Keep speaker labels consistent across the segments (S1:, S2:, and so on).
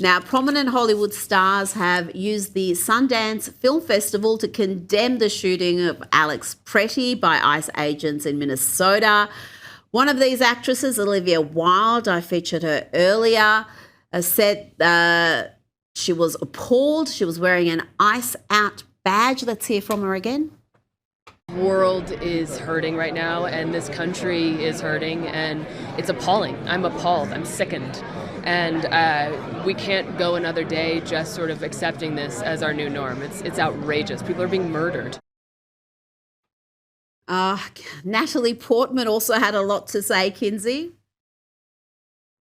S1: Now, prominent Hollywood stars have used the Sundance Film Festival to condemn the shooting of Alex Pretty by ICE agents in Minnesota. One of these actresses, Olivia Wilde, I featured her earlier, said she was appalled. She was wearing an ICE Out badge. Let's hear from her again.
S2: The world is hurting right now, and this country is hurting, and it's appalling. I'm appalled. I'm sickened. And we can't go another day just sort of accepting this as our new norm. It's outrageous. People are being murdered.
S1: Natalie Portman also had a lot to say, Kinsey.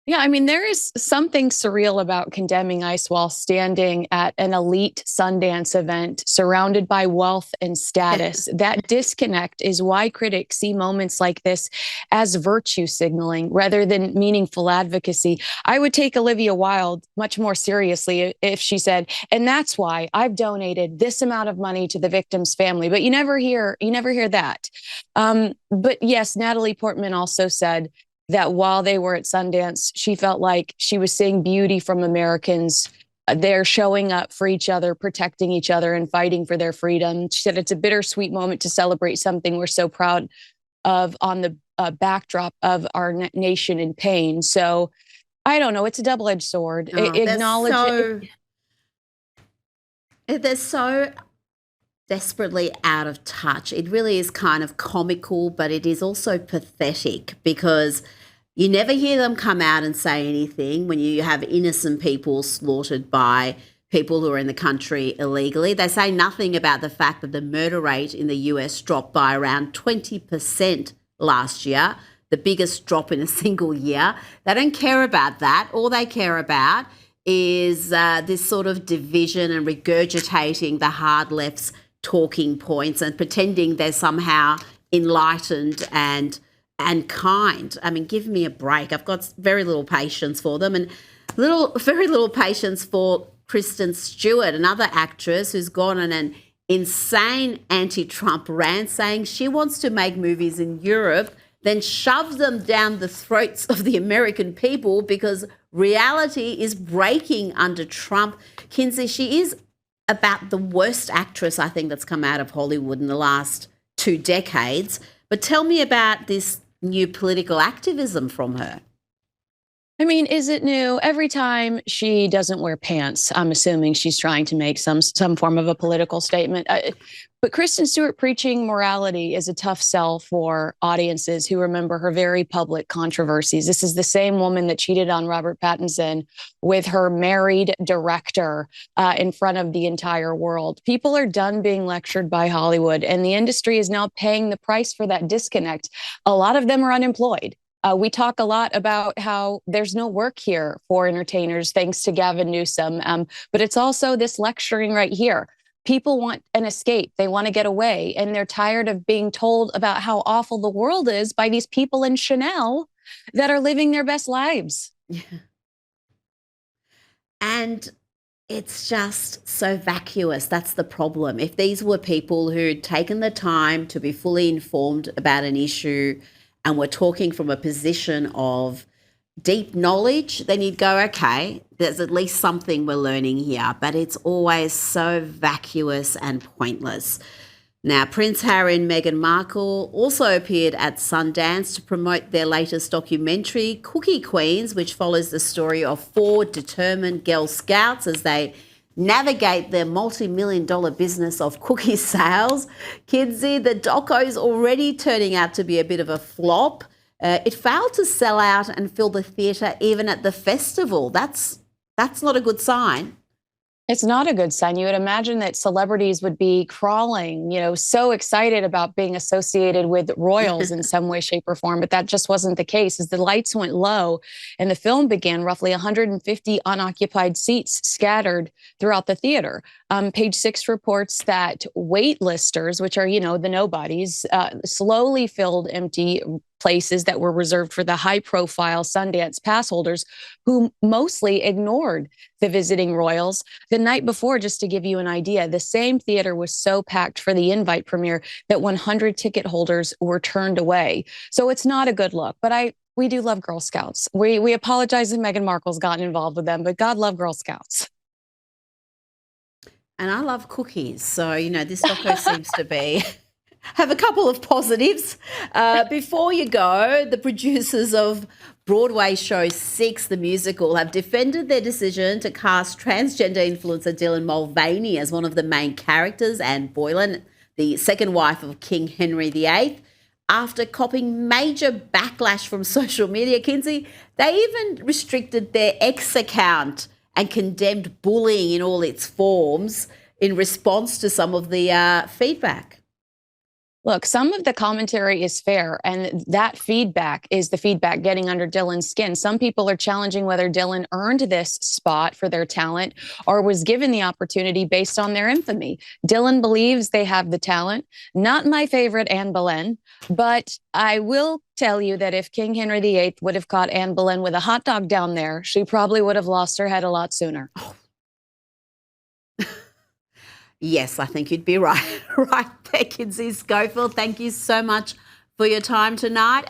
S3: Yeah, I mean, there is something surreal about condemning ICE while standing at an elite Sundance event surrounded by wealth and status. That disconnect is why critics see moments like this as virtue signaling rather than meaningful advocacy. I would take Olivia Wilde much more seriously if she said, and that's why I've donated this amount of money to the victim's family. But you never hear that. But yes, Natalie Portman also said that while they were at Sundance, she felt like she was seeing beauty from Americans. They're showing up for each other, protecting each other, and fighting for their freedom. She said it's a bittersweet moment to celebrate something we're so proud of on the backdrop of our nation in pain. So I don't know. It's a double-edged sword.
S1: They're so desperately out of touch. It really is kind of comical, but it is also pathetic because you never hear them come out and say anything when you have innocent people slaughtered by people who are in the country illegally. They say nothing about the fact that the murder rate in the US dropped by around 20% last year, the biggest drop in a single year. They don't care about that. All they care about is this sort of division and regurgitating the hard left's talking points and pretending they're somehow enlightened and kind. I mean, give me a break. I've got very little patience for them, and very little patience for Kristen Stewart, another actress who's gone on an insane anti-Trump rant saying she wants to make movies in Europe, then shove them down the throats of the American people because reality is breaking under Trump. Kinsey, she is about the worst actress, I think, that's come out of Hollywood in the last 2 decades. But tell me about this new political activism from her.
S3: I mean, is it new? Every time she doesn't wear pants, I'm assuming she's trying to make some form of a political statement. But Kristen Stewart preaching morality is a tough sell for audiences who remember her very public controversies. This is the same woman that cheated on Robert Pattinson with her married director in front of the entire world. People are done being lectured by Hollywood, and the industry is now paying the price for that disconnect. A lot of them are unemployed. We talk a lot about how there's no work here for entertainers, thanks to Gavin Newsom. But it's also this lecturing right here. People want an escape. They want to get away. And they're tired of being told about how awful the world is by these people in Chanel that are living their best lives.
S1: Yeah. And it's just so vacuous. That's the problem. If these were people who'd taken the time to be fully informed about an issue and we're talking from a position of deep knowledge, then you'd go, okay, there's at least something we're learning here, but it's always so vacuous and pointless. Now, Prince Harry and Meghan Markle also appeared at Sundance to promote their latest documentary, Cookie Queens, which follows the story of 4 determined Girl Scouts as they navigate their multi-million-dollar business of cookie sales. Kinsey, the doco is already turning out to be a bit of a flop. It failed to sell out and fill the theatre even at the festival. That's not a good sign.
S3: It's not a good sign. You would imagine that celebrities would be crawling, so excited about being associated with royals in some way, shape, or form. But that just wasn't the case. As the lights went low and the film began, roughly 150 unoccupied seats scattered throughout the theater. Page 6 reports that waitlisters, which are, the nobodies, slowly filled empty places that were reserved for the high-profile Sundance pass holders who mostly ignored the visiting royals. The night before, just to give you an idea, the same theater was so packed for the invite premiere that 100 ticket holders were turned away. So it's not a good look. But We do love Girl Scouts. We apologize that Meghan Markle's gotten involved with them, but God love Girl Scouts.
S1: And I love cookies. So, this doco seems to be have a couple of positives. Before you go, the producers of Broadway show 6, the musical, have defended their decision to cast transgender influencer Dylan Mulvaney as one of the main characters, Anne Boylan, the second wife of King Henry VIII. After copying major backlash from social media, Kinsey, they even restricted their X account and condemned bullying in all its forms in response to some of the feedback.
S3: Look, some of the commentary is fair, and that feedback is the feedback getting under Dylan's skin. Some people are challenging whether Dylan earned this spot for their talent or was given the opportunity based on their infamy. Dylan believes they have the talent. Not my favorite, Anne Boleyn, but I will tell you that if King Henry VIII would have caught Anne Boleyn with a hot dog down there, she probably would have lost her head a lot sooner.
S1: Yes, I think you'd be right. Right there, Kinsey Schofield. Thank you so much for your time tonight.